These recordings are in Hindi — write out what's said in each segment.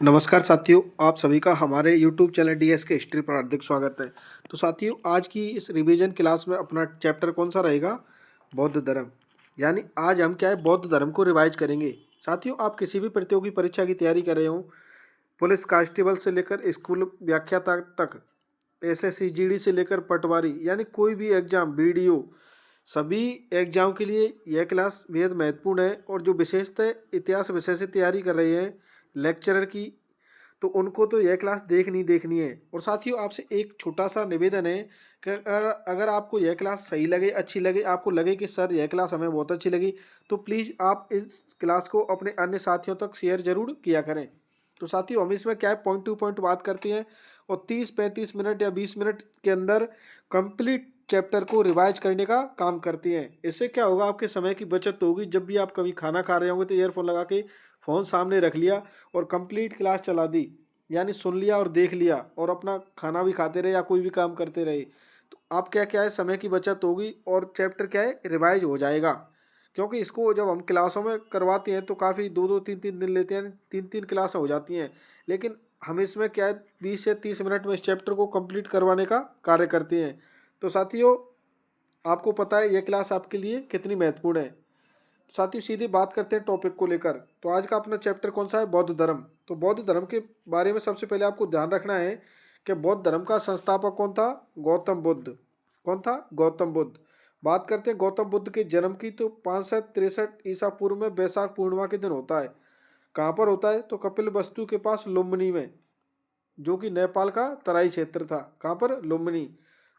नमस्कार साथियों, आप सभी का हमारे YouTube चैनल डीएस के हिस्ट्री पर हार्दिक स्वागत है। तो साथियों, आज की इस रिवीजन क्लास में अपना चैप्टर कौन सा रहेगा? बौद्ध धर्म। यानी आज हम क्या है, बौद्ध धर्म को रिवाइज करेंगे। साथियों, आप किसी भी प्रतियोगी परीक्षा की तैयारी कर रहे हो, पुलिस कांस्टेबल से लेकर स्कूल व्याख्याता तक, एसएससी जीडी से लेकर पटवारी, यानी कोई भी एग्जाम, बीडीओ, सभी एग्जाम के लिए यह क्लास बेहद महत्वपूर्ण है। और जो विशेषतः इतिहास विषय से तैयारी कर रहे हैं लेक्चरर की, तो उनको तो यह क्लास देखनी है। और साथियों, आपसे एक छोटा सा निवेदन है कि अगर आपको यह क्लास सही लगे, अच्छी लगे, आपको लगे कि सर यह क्लास हमें बहुत अच्छी लगी, तो प्लीज़ आप इस क्लास को अपने अन्य साथियों तक शेयर जरूर किया करें। तो साथियों, हम इसमें क्या है, पॉइंट टू पॉइंट बात करते हैं और 30-35 मिनट या 20 मिनट के अंदर कंप्लीट चैप्टर को रिवाइज करने का काम करती हैं। इससे क्या होगा, आपके समय की बचत होगी। जब भी आप कभी खाना खा रहे होंगे तो ईयरफोन लगा के फ़ोन सामने रख लिया और कंप्लीट क्लास चला दी, यानी सुन लिया और देख लिया, और अपना खाना भी खाते रहे या कोई भी काम करते रहे। तो आप क्या क्या है, समय की बचत होगी और चैप्टर क्या है, रिवाइज हो जाएगा। क्योंकि इसको जब हम क्लासों में करवाते हैं तो काफ़ी 2-2 3-3 दिन लेते हैं, 3-3 क्लासें हो जाती हैं। लेकिन हम इसमें क्या है, 20 से 30 मिनट में इस चैप्टर को कंप्लीट करवाने का कार्य करते हैं। तो साथियों, आपको पता है यह क्लास आपके लिए कितनी महत्वपूर्ण है। साथियों, सीधी बात करते हैं टॉपिक को लेकर। तो आज का अपना चैप्टर कौन सा है? बौद्ध धर्म। तो बौद्ध धर्म के बारे में सबसे पहले आपको ध्यान रखना है कि बौद्ध धर्म का संस्थापक कौन था? गौतम बुद्ध। कौन था? गौतम बुद्ध। बात करते हैं गौतम बुद्ध के जन्म की, तो 563 ईसा पूर्व में बैसाख पूर्णिमा के दिन होता है। कहाँ पर होता है? तो कपिल वस्तु के पास लुम्बिनी में, जो कि नेपाल का तराई क्षेत्र था। कहाँ पर? लुम्बिनी।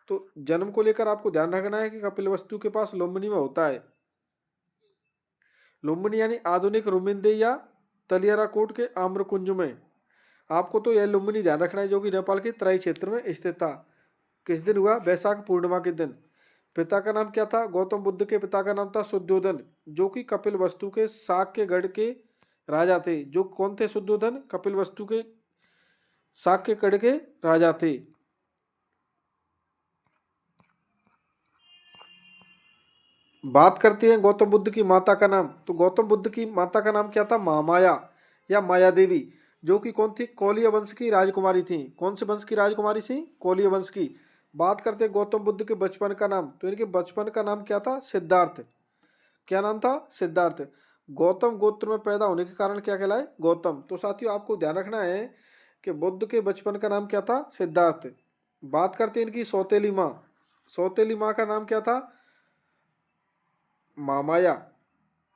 तो जन्म को लेकर आपको ध्यान रखना है कि कपिल वस्तु के पास लुम्बिनी में होता है। लुम्बिनी यानी आधुनिक रुमिंदे या तलियाराकोट के आम्रकुंज में। आपको तो यह लुम्बिनी ध्यान रखना है, जो कि नेपाल के तराई क्षेत्र में स्थित था। किस दिन हुआ? बैसाख पूर्णिमा के दिन। पिता का नाम क्या था? गौतम बुद्ध के पिता का नाम था शुद्धोधन, जो कि कपिल वस्तु के साक के गढ़ के राजा थे। जो कौन थे? शुद्धोधन कपिल वस्तु के साक के गढ़ के राजा थे। बात करते हैं गौतम बुद्ध की माता का नाम। तो गौतम बुद्ध की माता का नाम क्या था? महामाया या माया देवी, जो कि कौन थी? कोलिय वंश की राजकुमारी थी। कौन से वंश की राजकुमारी थी? कोलिय वंश की। बात करते हैं गौतम बुद्ध के बचपन का नाम। तो इनके बचपन का नाम क्या था? सिद्धार्थ। क्या नाम था? सिद्धार्थ। गौतम गोत्र में पैदा होने के कारण क्या कहलाए? गौतम। तो साथियों, आपको ध्यान रखना है कि बुद्ध के बचपन का नाम क्या था? सिद्धार्थ। बात करते हैं इनकी सौतेली माँ। सौतेली माँ का नाम क्या था? महामाया।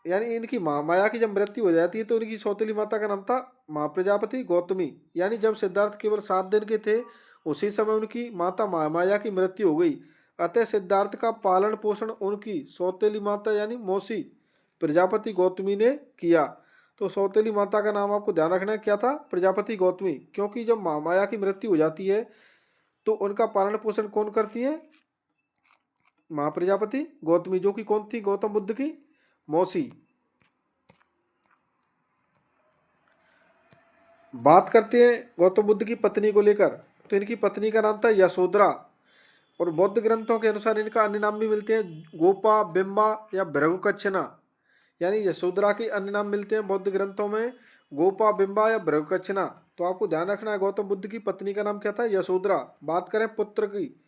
यानी इनकी महामाया की जब मृत्यु हो जाती है तो इनकी सौतेली माता का नाम था माँ प्रजापति गौतमी। यानी जब सिद्धार्थ केवल 7 दिन के थे, उसी समय उनकी माता महामाया की मृत्यु हो गई। अतः सिद्धार्थ का पालन पोषण उनकी सौतेली माता यानी मौसी प्रजापति गौतमी ने किया। तो सौतेली माता का नाम आपको ध्यान रखना है, क्या था? प्रजापति गौतमी। क्योंकि जब महामाया की मृत्यु हो जाती है तो उनका पालन पोषण कौन करती है? माँ प्रजापति गौतमी, जो कि कौन थी? गौतम बुद्ध की मौसी। बात करते हैं गौतम बुद्ध की पत्नी को लेकर। तो इनकी पत्नी का नाम था यशोधरा। और बौद्ध ग्रंथों के अनुसार इनका अन्य नाम भी मिलते हैं, गोपा, बिंबा या भृगुकच्छना। यानी यशोधरा के अन्य नाम मिलते हैं बौद्ध ग्रंथों में, गोपा, बिंबा या भृगुकच्छना। तो आपको ध्यान रखना है, गौतम बुद्ध की पत्नी का नाम क्या था? यशोधरा। बात करें पुत्र की,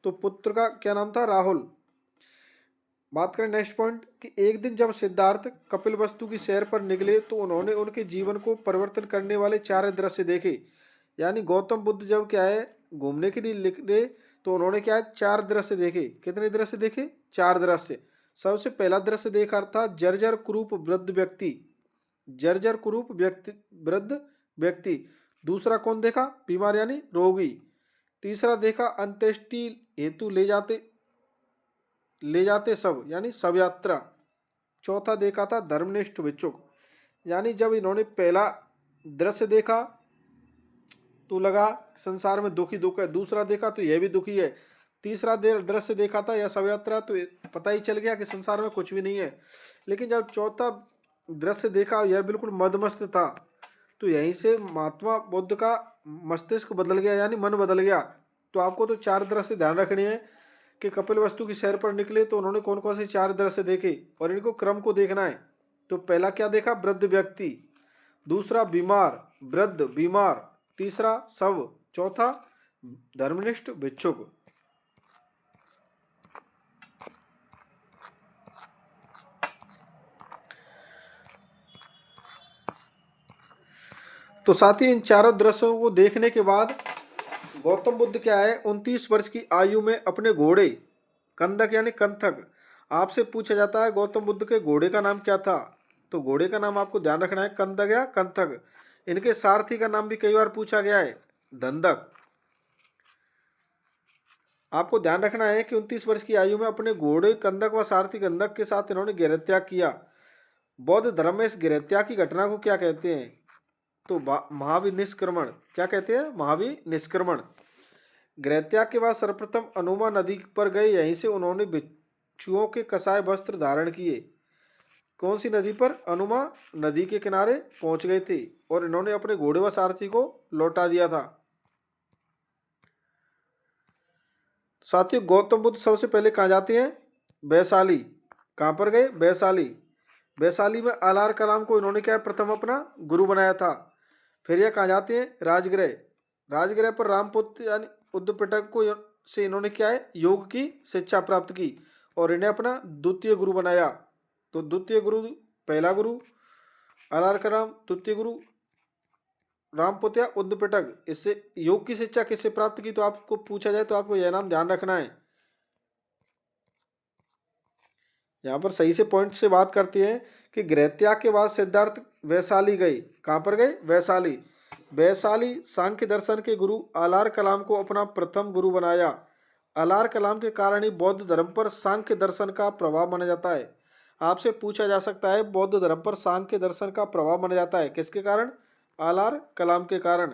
तो पुत्र का क्या नाम था? राहुल। बात करें नेक्स्ट पॉइंट कि एक दिन जब सिद्धार्थ कपिल वस्तु की सैर पर निकले तो उन्होंने उनके जीवन को परिवर्तन करने वाले 4 दृश्य देखे। यानी गौतम बुद्ध जब क्या है, घूमने के लिए निकले तो उन्होंने क्या है, 4 दृश्य देखे। कितने दृश्य देखे? 4 दृश्य। सबसे पहला दृश्य देखा था जर्जर कुरूप वृद्ध व्यक्ति। जर्जर कुरूप व्यक्ति, वृद्ध व्यक्ति। दूसरा कौन देखा? बीमार यानी रोगी। तीसरा देखा अंत्येष्टि हेतु ले जाते सब, यानी शव यात्रा। चौथा देखा था धर्मनिष्ठ भिक्षुक। यानी जब इन्होंने पहला दृश्य देखा तो लगा संसार में दुखी दुख है। दूसरा देखा तो यह भी दुखी है। तीसरा दृश्य देखा था यह शव यात्रा, तो पता ही चल गया कि संसार में कुछ भी नहीं है। लेकिन जब चौथा दृश्य देखा, यह बिल्कुल मदमस्त था, तो यहीं से महात्मा बुद्ध का मस्तिष्क बदल गया, यानी मन बदल गया। तो आपको तो 4 दृश्य ध्यान रखने हैं कि कपिल वस्तु की सैर पर निकले तो उन्होंने कौन कौन से 4 दृश्य देखे, और इनको क्रम को देखना है। तो पहला क्या देखा? वृद्ध व्यक्ति। दूसरा बीमार, वृद्ध, बीमार, तीसरा शव, चौथा धर्मनिष्ठ भिक्षुक। तो साथ ही इन चारों दृश्यों को देखने के बाद गौतम बुद्ध क्या है 29 वर्ष की आयु में अपने घोड़े कंदक यानी कंथक, आपसे पूछा जाता है गौतम बुद्ध के घोड़े का नाम क्या था, तो घोड़े का नाम आपको ध्यान रखना है कंदक या कंथक। इनके सारथी का नाम भी कई बार पूछा गया है धंधक। आपको ध्यान रखना है कि 29 वर्ष की आयु में अपने घोड़े कंदक व सारथी कंदक के साथ इन्होंने गृहत्याग किया। बौद्ध धर्म में इस गृहत्याग की घटना को क्या कहते हैं, तो महाविनिष्क्रमण। क्या कहते हैं, महाविनिष्क्रमण। गृहत्याग के बाद सर्वप्रथम अनुमा नदी पर गए, यहीं से उन्होंने भिक्षुओं के कसाय वस्त्र धारण किए। कौन सी नदी पर, अनुमा नदी के किनारे पहुंच गए थे और इन्होंने अपने घोड़े व सारथी को लौटा दिया था। साथियों गौतम बुद्ध सबसे पहले कहाँ जाते हैं, वैशाली। कहाँ पर गए, वैशाली। वैशाली में आलार कलाम को इन्होंने क्या प्रथम अपना गुरु बनाया था। फिर यह कहाँ जाते हैं, राजगृह। राजगृह पर रामपुत्र यानी उद्दपिटक को से इन्होंने क्या है योग की शिक्षा प्राप्त की और इन्हें अपना द्वितीय गुरु बनाया। तो द्वितीय गुरु, पहला गुरु आलार कलाम, द्वितीय गुरु रामपुत्र या उद्दपिटक। इससे योग की शिक्षा किससे प्राप्त की, तो आपको पूछा जाए तो आपको यह नाम ध्यान रखना है। यहाँ पर सही से पॉइंट से बात करते हैं कि गृहत्याग के बाद सिद्धार्थ वैशाली गए। कहाँ पर गए, वैशाली। वैशाली सांख्य दर्शन के गुरु आलार कलाम को अपना प्रथम गुरु बनाया। आलार कलाम के कारण ही बौद्ध धर्म पर सांख्य दर्शन का प्रभाव माना जाता है। आपसे पूछा जा सकता है बौद्ध धर्म पर सांख्य दर्शन का प्रभाव माना जाता है किसके कारण, आलार कलाम के कारण।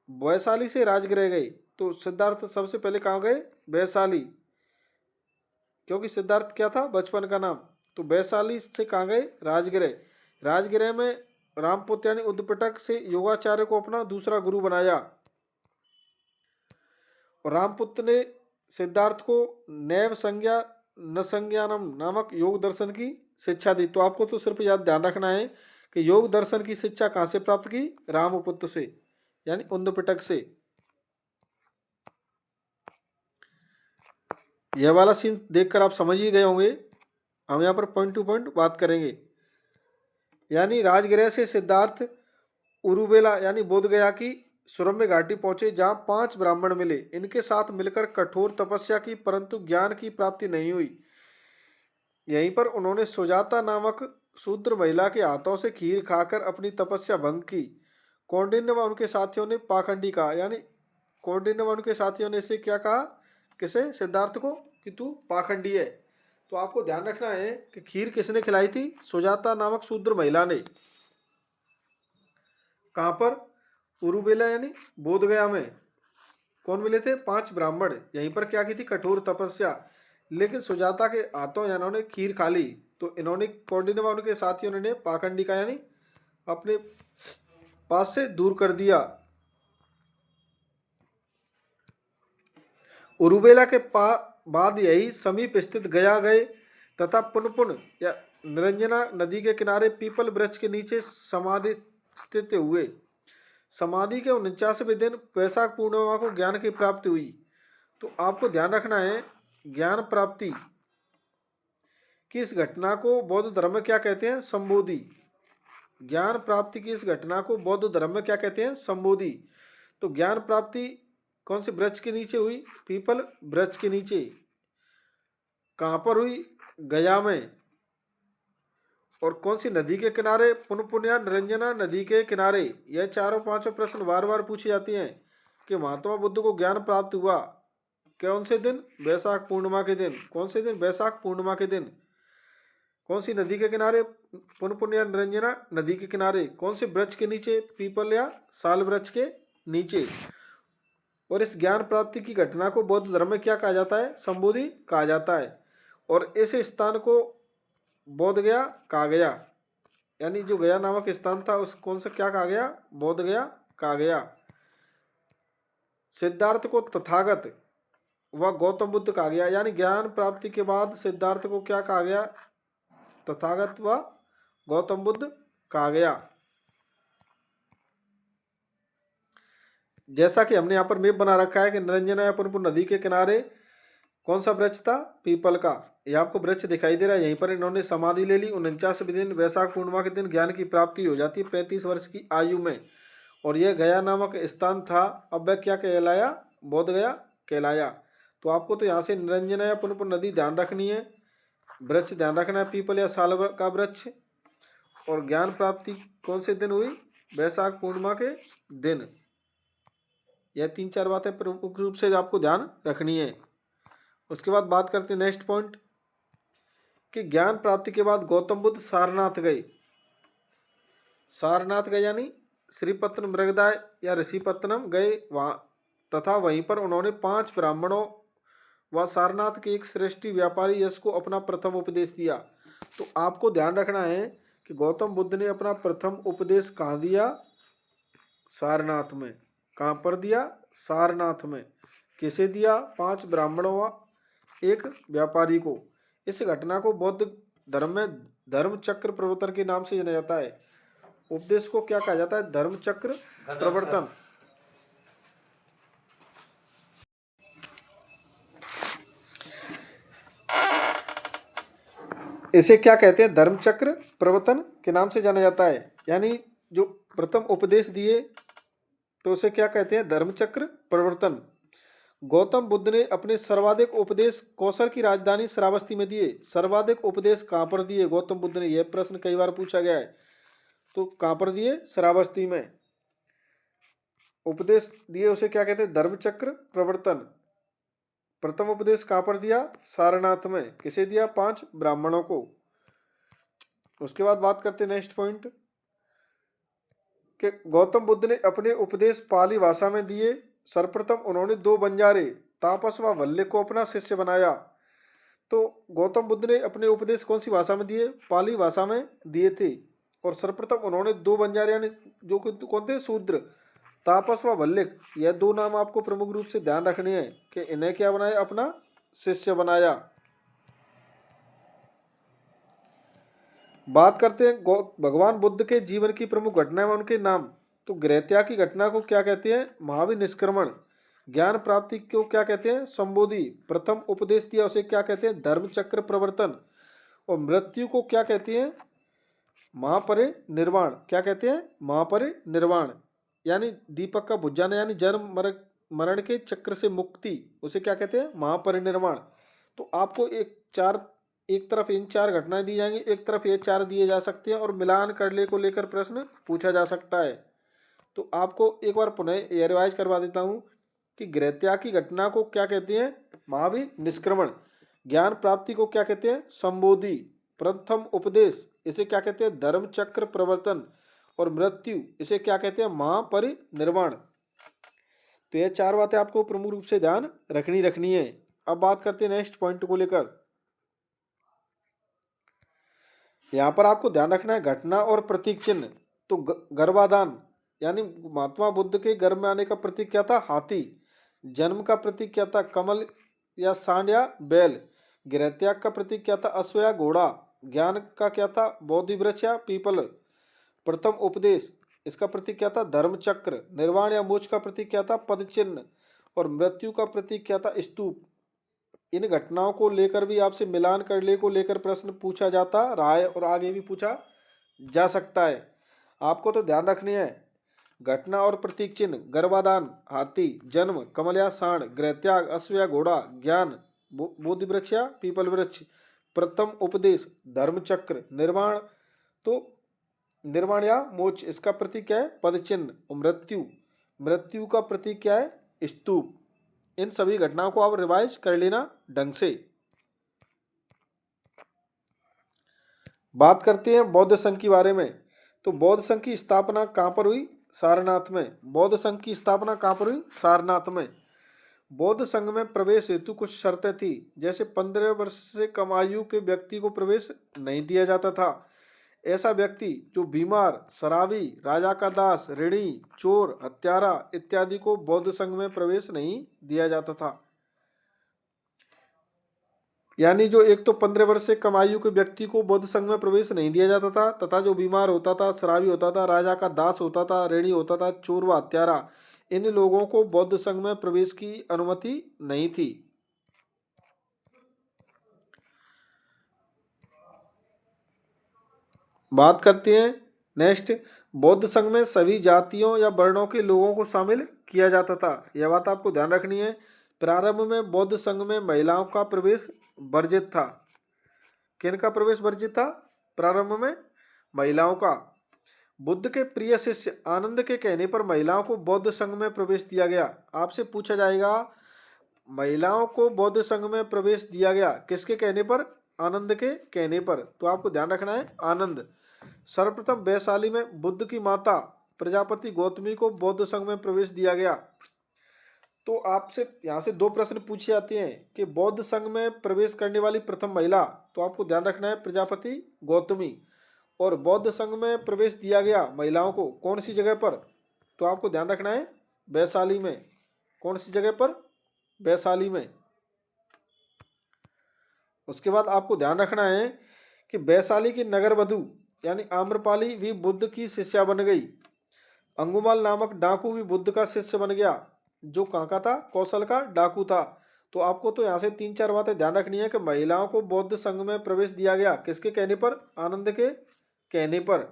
वैशाली से राजगृह गए, तो सिद्धार्थ सबसे पहले कहाँ गए, वैशाली, क्योंकि सिद्धार्थ क्या था बचपन का नाम। तो वैशाली से कहाँ गए, राजगृह। राजगृह में रामपुत्र यानी उद्दपिटक से योगाचार्य को अपना दूसरा गुरु बनाया और रामपुत्र ने सिद्धार्थ को नैव संज्ञा न संज्ञानम नामक योग दर्शन की शिक्षा दी। तो आपको तो सिर्फ याद ध्यान रखना है कि योग दर्शन की शिक्षा कहाँ से प्राप्त की, रामपुत्र से यानी उद्दपिटक से। यह वाला सीन देखकर आप समझ ही गए होंगे। हम यहाँ पर पॉइंट टू पॉइंट बात करेंगे। यानी राजगृह से सिद्धार्थ उरुबेला यानी बोधगया की सुरम्य घाटी पहुंचे, जहां 5 ब्राह्मण मिले। इनके साथ मिलकर कठोर तपस्या की, परंतु ज्ञान की प्राप्ति नहीं हुई। यहीं पर उन्होंने सुजाता नामक शूद्र महिला के हाथों से खीर खाकर अपनी तपस्या भंग की। कौंडिन्य व उनके साथियों ने पाखंडी कहा, यानी कौंडिन्य व उनके साथियों ने इसे क्या कहा, किसे, सिद्धार्थ को, कि तू पाखंडी है। तो आपको ध्यान रखना है कि खीर किसने खिलाई थी, सुजाता नामक शूद्र महिला ने। कहाँ पर, उरुबेला यानी बोधगया में। कौन मिले थे, 5 ब्राह्मण। यहीं पर क्या की थी, कठोर तपस्या। लेकिन सुजाता के हाथों इन्होंने खीर खा ली, तो इन्होंने कौंडिन्य व उनके साथियों ने पाखंडी का यानी अपने पास से दूर कर दिया। उरुबेला के बाद यही समीप स्थित गया गए तथा पुनपुन या निरंजना नदी के किनारे पीपल वृक्ष के नीचे समाधि स्थित हुए। समाधि के 49वें दिन वैशाख पूर्णिमा को ज्ञान की प्राप्ति हुई। तो आपको ध्यान रखना है ज्ञान प्राप्ति की इस घटना को बौद्ध धर्म में क्या कहते हैं, संबोधि। ज्ञान प्राप्ति की इस घटना को बौद्ध धर्म में क्या कहते हैं, संबोधि। तो ज्ञान प्राप्ति कौन से वृक्ष के नीचे हुई, पीपल वृक्ष के नीचे। कहाँ पर हुई, गया में। और कौन सी नदी के किनारे, पुनपुन या निरंजना नदी के किनारे। यह चारों पांचों प्रश्न बार बार पूछे जाते हैं कि महात्मा बुद्ध को ज्ञान प्राप्त हुआ कौन से दिन, वैशाख पूर्णिमा के दिन। कौन से दिन, वैशाख पूर्णिमा के दिन। कौन सी नदी के किनारे, पुनपुन या निरंजना नदी के किनारे। कौन से वृक्ष के नीचे, पीपल या साल वृक्ष के नीचे। और इस ज्ञान प्राप्ति की घटना को बौद्ध धर्म में क्या कहा जाता है, संबोधि कहा जाता है। और इस स्थान को बोध गया कहा गया, यानी जो गया नामक स्थान था उस कौन सा क्या कहा गया, बोध गया कहा गया। सिद्धार्थ को तथागत व गौतम बुद्ध कहा गया, यानी ज्ञान प्राप्ति के बाद सिद्धार्थ को क्या कहा गया, तथागत व गौतम बुद्ध कहा गया। जैसा कि हमने यहाँ पर मैप बना रखा है कि निरंजनापुर नदी के किनारे कौन सा वृक्ष था, पीपल का। ये आपको वृक्ष दिखाई दे रहा है। यहीं पर इन्होंने समाधि ले ली। 49वें दिन वैशाख पूर्णिमा के दिन ज्ञान की प्राप्ति हो जाती है 35 वर्ष की आयु में। और यह गया नामक स्थान था। अब वह क्या कहलाया, बोध गया कहलाया। तो आपको तो यहाँ से निरंजनापुर नदी ध्यान रखनी है, वृक्ष ध्यान रखना है पीपल या साल का वृक्ष, और ज्ञान प्राप्ति कौन से दिन हुई, वैशाख पूर्णिमा के दिन। यह 3-4 बातें प्रमुख रूप से आपको ध्यान रखनी है। उसके बाद बात करते हैं नेक्स्ट पॉइंट कि ज्ञान प्राप्ति के बाद गौतम बुद्ध सारनाथ गए। सारनाथ गए यानी श्रीपत्तन मृगदाय या ऋषिपत्तनम गए वहाँ, तथा वहीं पर उन्होंने 5 ब्राह्मणों व सारनाथ के एक श्रेष्ठी व्यापारी यश को अपना प्रथम उपदेश दिया। तो आपको ध्यान रखना है कि गौतम बुद्ध ने अपना प्रथम उपदेश कहाँ दिया, सारनाथ में। कहाँ पर दिया, सारनाथ में। किसे दिया, 5 ब्राह्मणों व एक व्यापारी को। इस घटना को बौद्ध धर्म में धर्म चक्र प्रवर्तन के नाम से जाना जाता है। उपदेश को क्या कहा जाता है, धर्म चक्र प्रवर्तन। इसे क्या कहते हैं, धर्म चक्र प्रवर्तन के नाम से जाना जाता है। यानी जो प्रथम उपदेश दिए तो उसे क्या कहते हैं, धर्म चक्र प्रवर्तन। गौतम बुद्ध ने अपने सर्वाधिक उपदेश कौशल की राजधानी श्रावस्ती में दिए। सर्वाधिक उपदेश कहाँ पर दिए गौतम बुद्ध ने, यह प्रश्न कई बार पूछा गया है। तो कहाँ पर दिए, श्रावस्ती में उपदेश दिए, उसे क्या कहते हैं, धर्म चक्र प्रवर्तन। प्रथम उपदेश कहाँ पर दिया, सारनाथ में। किसे दिया, 5 ब्राह्मणों को। उसके बाद बात करते हैं नेक्स्ट पॉइंट कि गौतम बुद्ध ने अपने उपदेश पाली भाषा में दिए। सर्वप्रथम उन्होंने 2 बंजारे तापस व भल्ले को अपना शिष्य बनाया। तो गौतम बुद्ध ने अपने उपदेश कौन सी भाषा में दिए, पाली भाषा में दिए थे। और सर्वप्रथम उन्होंने 2 बंजारे यानी जो कौन थे, शूद्र, तापस व भल्लिक, यह 2 नाम आपको प्रमुख रूप से ध्यान रखने हैं कि इन्हें क्या बनाया, अपना शिष्य बनाया। बात करते हैं भगवान बुद्ध के जीवन की प्रमुख घटनाएं व उनके नाम। तो गृहत्याग की घटना को क्या कहते हैं, महाविनिष्क्रमण। ज्ञान प्राप्ति को क्या कहते हैं, संबोधि। प्रथम उपदेश दिया उसे क्या कहते हैं, धर्म चक्र प्रवर्तन। और मृत्यु को क्या कहते हैं, महापरिनिर्वाण। क्या कहते हैं, महापरिनिर्वाण। यानी दीपक का बुझ जाना, यानी जन्म मरण के चक्र से मुक्ति, उसे क्या कहते हैं, महापरिनिर्वाण। तो आपको एक तरफ इन 4 घटनाएं दी जाएंगी, एक तरफ ये 4 दिए जा सकते हैं, और मिलान करने को लेकर प्रश्न पूछा जा सकता है। तो आपको एक बार पुनः ये रिवाइज करवा देता हूँ कि गृहत्याग की घटना को क्या कहते हैं, महाविनिष्क्रमण। ज्ञान प्राप्ति को क्या कहते हैं, संबोधि। प्रथम उपदेश, इसे क्या कहते हैं, धर्म चक्र प्रवर्तन। और मृत्यु, इसे क्या कहते हैं, महापरिनिर्वाण। तो ये 4 बातें आपको प्रमुख रूप से ध्यान रखनी है। अब बात करते हैं नेक्स्ट पॉइंट को लेकर। यहाँ पर आपको ध्यान रखना है घटना और प्रतीक चिन्ह। तो गर्भाधान यानी महात्मा बुद्ध के गर्भ में आने का प्रतीक क्या था, हाथी। जन्म का प्रतीक क्या था, कमल या सांड या बैल। गृहत्याग का प्रतीक क्या था, अश्व या घोड़ा। ज्ञान का क्या था, बोधि वृक्ष या पीपल। प्रथम उपदेश, इसका प्रतीक क्या था, धर्म चक्र। निर्वाण या मोक्ष का प्रतीक क्या था, पद चिन्ह। और मृत्यु का प्रतीक क्या था, स्तूप। इन घटनाओं को लेकर भी आपसे मिलान करने को लेकर प्रश्न पूछा जाता रहा है और आगे भी पूछा जा सकता है। आपको तो ध्यान रखनी है घटना और प्रतीक चिन्ह। गर्भाधान हाथी, जन्म कमल या सांड, गृहत्याग अश्व या घोड़ा, ज्ञान बोधि वृक्ष या पीपल वृक्ष। प्रथम उपदेश धर्म चक्र। निर्वाण तो निर्वाण या मोक्ष, इसका प्रतीक क्या है, पद चिन्ह। और मृत्यु का प्रतीक क्या है, स्तूप। इन सभी घटनाओं को आप रिवाइज कर लेना ढंग से। बात करते हैं बौद्ध संघ के बारे में। तो बौद्ध संघ की स्थापना कहाँ पर हुई, सारनाथ में। बौद्ध संघ की स्थापना कहाँ पर हुई, सारनाथ में। बौद्ध संघ में प्रवेश हेतु कुछ शर्तें थी, जैसे 15 वर्ष से कम आयु के व्यक्ति को प्रवेश नहीं दिया जाता था। ऐसा व्यक्ति जो बीमार, शराबी, राजा का दास, ऋणी, चोर, हत्यारा इत्यादि को बौद्ध संघ में प्रवेश नहीं दिया जाता था। यानी जो एक तो 15 वर्ष से कम आयु के व्यक्ति को बौद्ध संघ में प्रवेश नहीं दिया जाता था, तथा जो बीमार होता था, शराबी होता था, राजा का दास होता था, ऋणी होता था, चोर व हत्यारा, इन लोगों को बौद्ध संघ में प्रवेश की अनुमति नहीं थी। बात करते हैं नेक्स्ट, बौद्ध संघ में सभी जातियों या वर्णों के लोगों को शामिल किया जाता था। यह बात आपको ध्यान रखनी है। प्रारंभ में बौद्ध संघ में महिलाओं का प्रवेश वर्जित था। किनका प्रवेश वर्जित था? प्रारंभ में महिलाओं का। बुद्ध के प्रिय शिष्य आनंद के कहने पर महिलाओं को बौद्ध संघ में प्रवेश दिया गया। आपसे पूछा जाएगा महिलाओं को बौद्ध संघ में प्रवेश दिया गया किसके कहने पर? आनंद के कहने पर। तो आपको ध्यान रखना है आनंद। सर्वप्रथम वैशाली में बुद्ध की माता प्रजापति गौतमी को बौद्ध संघ में प्रवेश दिया गया। तो आपसे यहाँ से दो प्रश्न पूछे जाते हैं कि बौद्ध संघ में प्रवेश करने वाली प्रथम महिला, तो आपको ध्यान रखना है प्रजापति गौतमी। और बौद्ध संघ में प्रवेश दिया गया महिलाओं को कौन सी जगह पर? तो आपको ध्यान रखना है वैशाली में। कौन सी जगह पर? वैशाली में। उसके बाद आपको ध्यान रखना है कि वैशाली की नगर वधु यानी आम्रपाली भी बुद्ध की शिष्या बन गई। अंगुमाल नामक डाकू भी बुद्ध का शिष्य बन गया, जो कहाँ का था? कौशल का डाकू था। तो आपको तो यहाँ से 3-4 बातें ध्यान रखनी है कि महिलाओं को बौद्ध संघ में प्रवेश दिया गया किसके कहने पर? आनंद के कहने पर।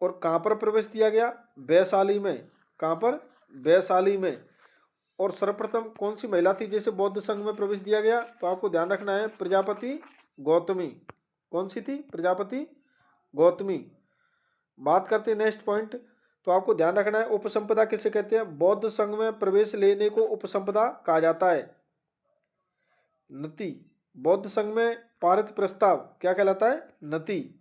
और कहाँ पर प्रवेश दिया गया? वैशाली में। कहाँ पर? वैशाली में। और सर्वप्रथम कौन सी महिला थी जिसे बौद्ध संघ में प्रवेश दिया गया? तो आपको ध्यान रखना है प्रजापति गौतमी। कौन सी थी? प्रजापति गौतमी। बात करते हैं नेक्स्ट पॉइंट। तो आपको ध्यान रखना है उपसंपदा किसे कहते हैं? बौद्ध संघ में प्रवेश लेने को उपसंपदा कहा जाता है। नति। बौद्ध संघ में पारित प्रस्ताव क्या कहलाता है? नति।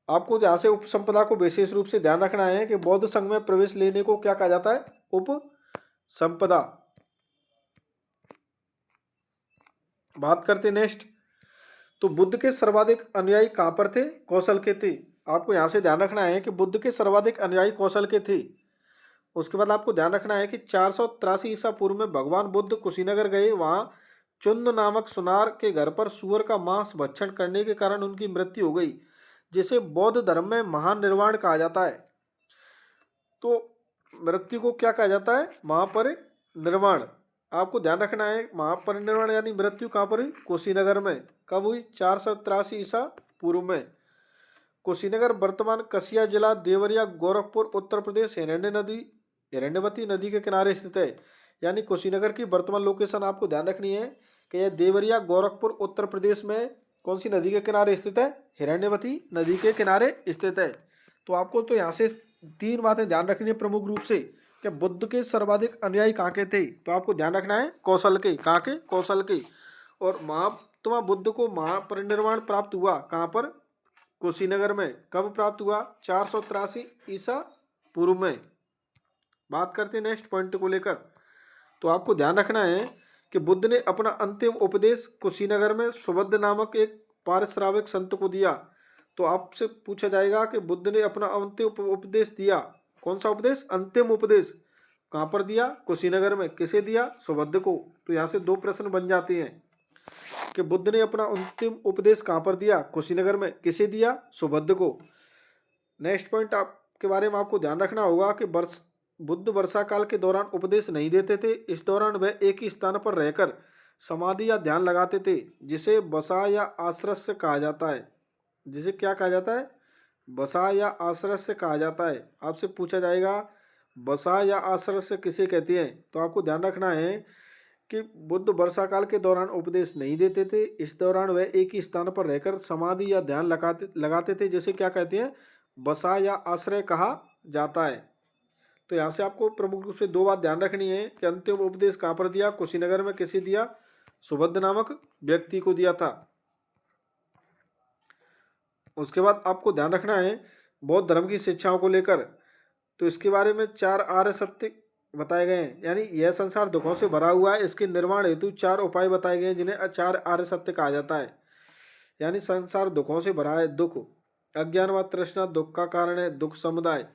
आपको यहां से उपसंपदा को विशेष रूप से ध्यान रखना है कि बौद्ध संघ में प्रवेश लेने को क्या कहा जाता है? उपसंपदा। बात करते नेक्स्ट। तो बुद्ध के सर्वाधिक अनुयायी कहां पर थे? कौशल के थे। आपको यहां से ध्यान रखना है कि बुद्ध के सर्वाधिक अनुयायी कौशल के थे। उसके बाद आपको ध्यान रखना है कि 483 ईसा पूर्व में भगवान बुद्ध कुशीनगर गए। वहां चुन्द नामक सुनार के घर पर सुअर का मांस भक्षण करने के कारण उनकी मृत्यु हो गई, जिसे बौद्ध धर्म में महानिर्वाण कहा जाता है। तो मृत्यु को क्या कहा जाता है? महापरिनिर्वाण। आपको ध्यान रखना है महापरिनिर्वाण यानी मृत्यु कहाँ पर हुई? कुशीनगर में। कब हुई? 483 ईसा पूर्व में। कुशीनगर वर्तमान कसिया जिला, देवरिया, गोरखपुर, उत्तर प्रदेश, हिरण्यवती नदी के किनारे स्थित है। यानी कुशीनगर की वर्तमान लोकेशन आपको ध्यान रखनी है कि यह देवरिया, गोरखपुर, उत्तर प्रदेश में कौन सी नदी के किनारे स्थित है? हिरण्यवती नदी के किनारे स्थित है। तो आपको तो यहाँ से 3 बातें ध्यान रखनी है प्रमुख रूप से कि बुद्ध के सर्वाधिक अनुयायी कहाँ के थे? तो आपको ध्यान रखना है कौशल के। कहाँ के? कौशल के। और महात्मा बुद्ध को महापरिनिर्वाण प्राप्त हुआ कहाँ पर? कुशीनगर में। कब प्राप्त हुआ? 483 ईसा पूर्व में। बात करते हैं नेक्स्ट पॉइंट को लेकर। तो आपको ध्यान रखना है कि बुद्ध ने अपना अंतिम उपदेश कुशीनगर में सुबुद्ध नामक एक पारिश्राविक संत को दिया। तो आपसे पूछा जाएगा कि बुद्ध ने अपना अंतिम उपदेश दिया। कौन सा उपदेश? अंतिम उपदेश कहाँ पर दिया? कुशीनगर में। किसे दिया? सुबुद्ध को। तो यहाँ से 2 प्रश्न बन जाते हैं कि बुद्ध ने अपना अंतिम उपदेश कहाँ पर दिया? कुशीनगर में। किसे दिया? सुबुद्ध को। नेक्स्ट पॉइंट आपके बारे में आपको ध्यान रखना होगा कि बुद्ध वर्षा काल के दौरान उपदेश नहीं देते थे। इस दौरान वह एक ही स्थान पर रहकर समाधि या ध्यान लगाते थे, जिसे बसा या आश्रय कहा जाता है। जिसे क्या कहा जाता है? बसा या आश्रय कहा जाता है। आपसे पूछा जाएगा बसा या आश्रय किसे कहते हैं? तो आपको ध्यान रखना है कि बुद्ध वर्षा काल के दौरान उपदेश नहीं देते थे। इस दौरान वह एक ही स्थान पर रहकर समाधि या ध्यान लगाते थे, जिसे क्या कहते हैं? बसा या आश्रय कहा जाता है। तो यहाँ से आपको प्रमुख रूप से 2 बात ध्यान रखनी है कि अंतिम उपदेश कहाँ पर दिया? कुशीनगर में। किसे दिया? सुबुद्ध नामक व्यक्ति को दिया था। उसके बाद आपको ध्यान रखना है बौद्ध धर्म की शिक्षाओं को लेकर। तो इसके बारे में 4 आर्य सत्य बताए गए हैं। यानी यह संसार दुखों से भरा हुआ है, इसके निर्माण हेतु 4 उपाय बताए गए हैं, जिन्हें 4 आर्य सत्य कहा जाता है। यानी संसार दुखों से भरा है। दुख, अज्ञान व तृष्णा दुख का कारण है। दुख समुदाय।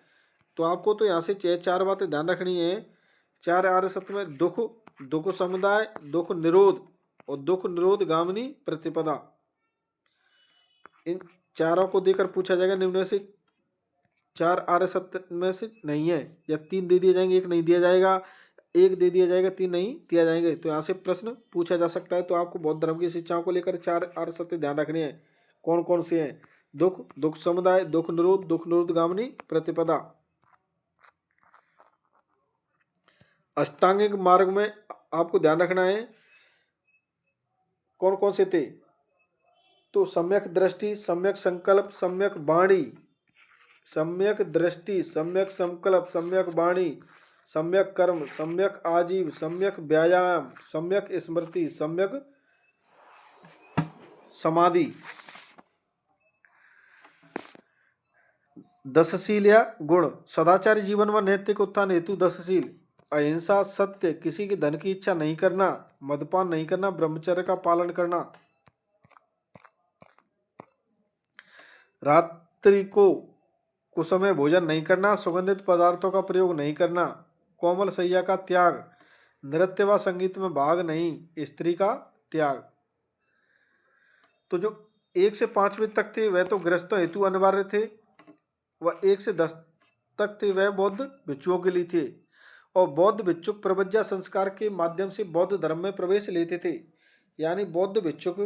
तो आपको तो यहाँ से 4 बातें ध्यान रखनी है। 4 आर्य सत्य में दुख, दुख समुदाय, दुख निरोध और दुख निरोध गामिनी प्रतिपदा। इन चारों को देकर पूछा जाएगा निम्न से चार आर्य सत्य में से नहीं है, या तीन दे दिए जाएंगे, एक नहीं दिया जाएगा, एक दे दिया जाएगा, तीन नहीं दिया जाएंगे, तो यहाँ से प्रश्न पूछा जा सकता है। तो आपको बौद्ध धर्म की शिक्षाओं को लेकर चार आर्य सत्य ध्यान रखने हैं। कौन कौन से हैं? दुख, दुख समुदाय, दुख निरोध, दुख निरोधगामिनी प्रतिपदा। अष्टांगिक मार्ग में आपको ध्यान रखना है कौन कौन से थे? तो सम्यक दृष्टि, सम्यक संकल्प, सम्यक वाणी, सम्यक दृष्टि, सम्यक संकल्प, सम्यक वाणी, सम्यक कर्म, सम्यक आजीव, सम्यक व्यायाम, सम्यक स्मृति, सम्यक समाधि। दसशील या गुण, सदाचारी जीवन व नैतिक उत्थान हेतु दसशील: अहिंसा, सत्य, किसी के धन की इच्छा नहीं करना, मदपान नहीं करना, ब्रह्मचर्य का पालन करना, रात्रि को कुसमय भोजन नहीं करना, सुगंधित पदार्थों का प्रयोग नहीं करना, कोमल शैया का त्याग, नृत्य व संगीत में भाग नहीं, स्त्री का त्याग। तो जो 1 से 5वीं तक थे वह तो गृहस्थों हेतु अनिवार्य थे, वह 1 से 10 तक थे वह बौद्ध भिक्षुओं के लिए थे। और बौद्ध भिक्षुक प्रवज्जा संस्कार के माध्यम से बौद्ध धर्म में प्रवेश लेते थे। यानी बौद्ध भिक्षुक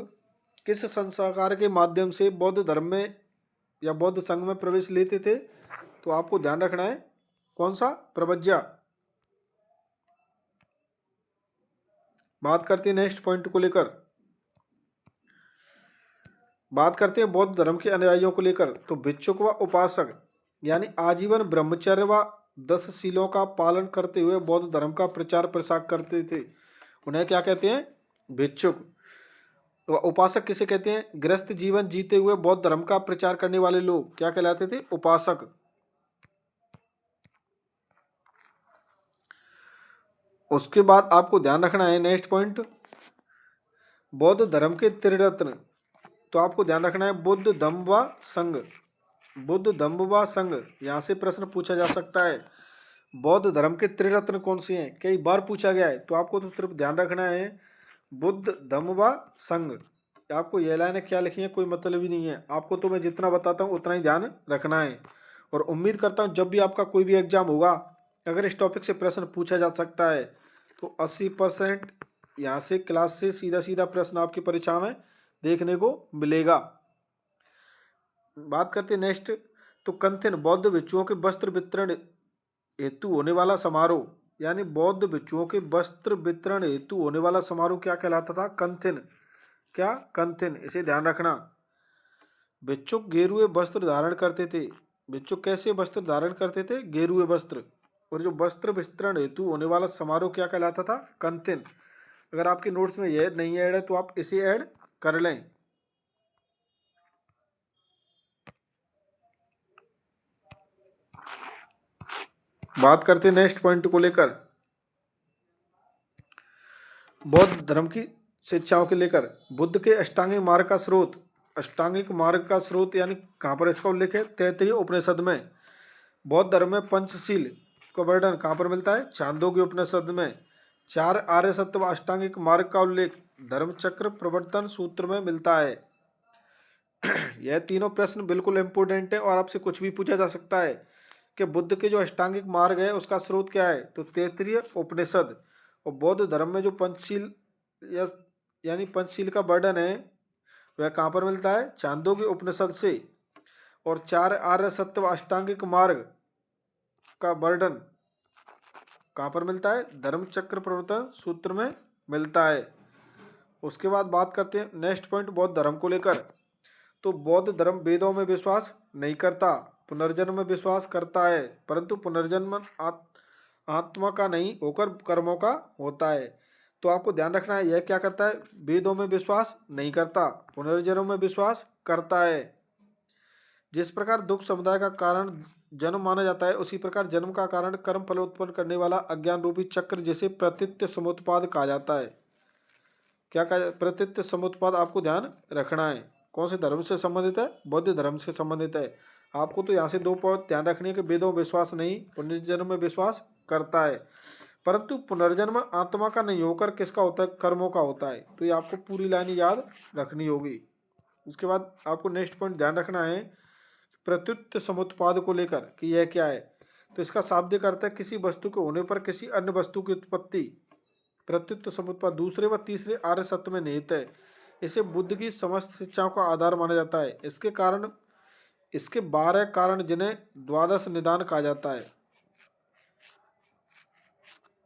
किस संस्कार के माध्यम से बौद्ध धर्म में या बौद्ध संघ में प्रवेश लेते थे? तो आपको ध्यान रखना है कौन सा? प्रवज्जा। बात करते हैं नेक्स्ट पॉइंट को लेकर, बात करते हैं बौद्ध धर्म के अनुयायियों को लेकर। तो भिक्षुक व उपासक यानी आजीवन ब्रह्मचर्य व 10 शीलों का पालन करते हुए बौद्ध धर्म का प्रचार प्रसार करते थे, उन्हें क्या कहते हैं? भिक्षुक। व उपासक किसे कहते हैं? गृहस्थ जीवन जीते हुए बौद्ध धर्म का प्रचार करने वाले लोग क्या कहलाते थे? उपासक। उसके बाद आपको ध्यान रखना है नेक्स्ट पॉइंट, बौद्ध धर्म के त्रिरत्न। तो आपको ध्यान रखना है बुद्ध, धम्म व संघ। बुद्ध, धम्म व संघ, यहाँ से प्रश्न पूछा जा सकता है बौद्ध धर्म के त्रिरत्न कौन से हैं? कई बार पूछा गया है, तो आपको तो सिर्फ ध्यान रखना है बुद्ध, धम्म व संघ। आपको यह लाइन क्या लिखी है कोई मतलब ही नहीं है, आपको तो मैं जितना बताता हूँ उतना ही ध्यान रखना है। और उम्मीद करता हूँ जब भी आपका कोई भी एग्जाम होगा अगर इस टॉपिक से प्रश्न पूछा जा सकता है तो 80% यहाँ से क्लास से सीधा सीधा प्रश्न आपकी परीक्षा में देखने को मिलेगा। बात करते हैं नेक्स्ट, तो कंथिन बौद्ध भिक्षुओं के वस्त्र वितरण हेतु होने वाला समारोह, यानी बौद्ध भिक्षुओं के वस्त्र वितरण हेतु होने वाला समारोह क्या कहलाता था? कंथिन। क्या? कंथिन। इसे ध्यान रखना। भिक्षुक गेरुए वस्त्र धारण करते थे। भिक्षुक कैसे वस्त्र धारण करते थे? गेरुए वस्त्र। और जो वस्त्र वितरण हेतु होने वाला समारोह क्या कहलाता था? कंथिन। अगर आपके नोट्स में यह नहीं ऐड है तो आप इसे ऐड कर लें। बात करते हैं नेक्स्ट पॉइंट को लेकर, बौद्ध धर्म की शिक्षाओं के लेकर। बुद्ध के अष्टांगिक मार्ग का स्रोत, अष्टांगिक मार्ग का स्रोत यानी कहाँ पर इसका उल्लेख है? तैत्तिरीय उपनिषद में। बौद्ध धर्म में पंचशील का वर्णन कहाँ पर मिलता है? छांदोग्य उपनिषद में। 4 आर्य सत्य व अष्टांगिक मार्ग का उल्लेख धर्मचक्र प्रवर्तन सूत्र में मिलता है। यह तीनों प्रश्न बिल्कुल इंपोर्टेंट है और आपसे कुछ भी पूछा जा सकता है कि बुद्ध के जो अष्टांगिक मार्ग है उसका स्रोत क्या है? तो तैत्तिरीय उपनिषद। और बौद्ध धर्म में जो पंचशील यानी पंचशील का वर्णन है वह कहाँ पर मिलता है? छांदोग्य उपनिषद से। और 4 आर्य सत्य व अष्टांगिक मार्ग का वर्णन कहाँ पर मिलता है? धर्मचक्र प्रवर्तन सूत्र में मिलता है। उसके बाद बात करते हैं नेक्स्ट पॉइंट बौद्ध धर्म को लेकर। तो बौद्ध धर्म वेदों में विश्वास नहीं करता, पुनर्जन्म में विश्वास करता है, परंतु पुनर्जन्म आत्मा का नहीं होकर कर्मों का होता है। तो आपको ध्यान रखना है यह क्या करता है? वेदों में विश्वास नहीं करता, पुनर्जन्म में विश्वास करता है। जिस प्रकार दुख समुदाय का कारण जन्म माना जाता है उसी प्रकार जन्म का कारण कर्म फल उत्पन्न करने वाला अज्ञान रूपी चक्र जिसे प्रतीत्य समुत्पाद कहा जाता है। क्या कहा? प्रतीत्य समुत्पाद। आपको ध्यान रखना है कौन से धर्म से संबंधित है? बौद्ध धर्म से संबंधित है। आपको तो यहाँ से 2 पॉइंट ध्यान रखनी है कि वेदों में विश्वास नहीं, पुनर्जन्म में विश्वास करता है, परंतु पुनर्जन्म आत्मा का नहीं होकर किसका होता है? कर्मों का होता है। तो ये आपको पूरी लाइन याद रखनी होगी। उसके बाद आपको नेक्स्ट पॉइंट ध्यान रखना है प्रत्युत समुत्पाद को लेकर कि यह क्या है। तो इसका शाब्दिक अर्थ है किसी वस्तु के होने पर किसी अन्य वस्तु की उत्पत्ति। प्रत्युत समुत्पाद दूसरे व तीसरे आर्य सत्य में निहित है। इसे बुद्ध की समस्त शिक्षाओं का आधार माना जाता है। इसके 12 कारण जिन्हें द्वादश निदान कहा जाता है।